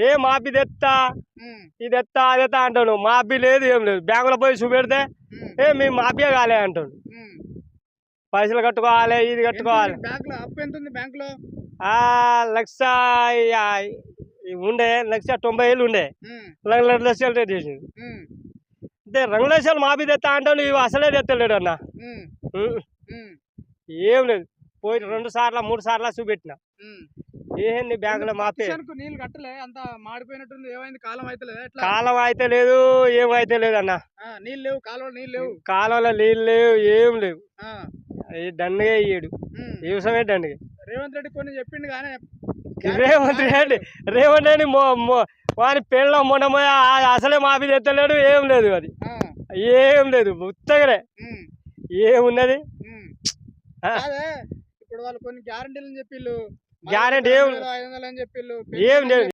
ఏ మాపి తెత్తా ఇది ఎత్తా అదెత్తా అంటాడు. మాపి లేదు ఏం లేదు. బ్యాంకులో పోయి చూపెడితే మేము మాఫియే కాలే అంటాడు. పైసలు కట్టుకోవాలి ఇది కట్టుకోవాలి. లక్ష ఉండే 1,90,000 ఉండే 2,00,000 రేట్ చేసింది. అంటే 2,00,000 మాఫీ తెస్తా అంటాను. ఇవి అసలే తెత్తలేడు అన్న. ఏం లేదు. పోయి 2 సార్లు 3 సార్లు చూపెట్టిన ఏంది బ్యాంకులో మాఫీ. నీళ్ళు కట్టలే అంత మాడిపోయినట్టుంది. ఏమైంది? కాలం అయితే లేదు ఏమైతే లేదు అన్న. నీళ్ళు లేవు, కాలువలో నీళ్ళు లేవు, కాలువలో నీళ్ళు లేవు, ఏం లేవు. దండగా ఇయ్యడు. వ్యవసాయమే దండగా. రేవంత్ రెడ్డి కొన్ని చెప్పిండు కానీ రేవంత్ రెడ్డి వాని పెళ్ళ మొన్న అసలే మాఫీ తెత్తలేడు. ఏం లేదు. అది ఏం లేదు. ఉత్తగనే ఏమున్నది. ఇప్పుడు వాళ్ళు కొన్ని గ్యారంటీలు చెప్పిళ్ళు. గ్యారెంటీ ఏం అని చెప్పిళ్ళు. ఏం లేదు.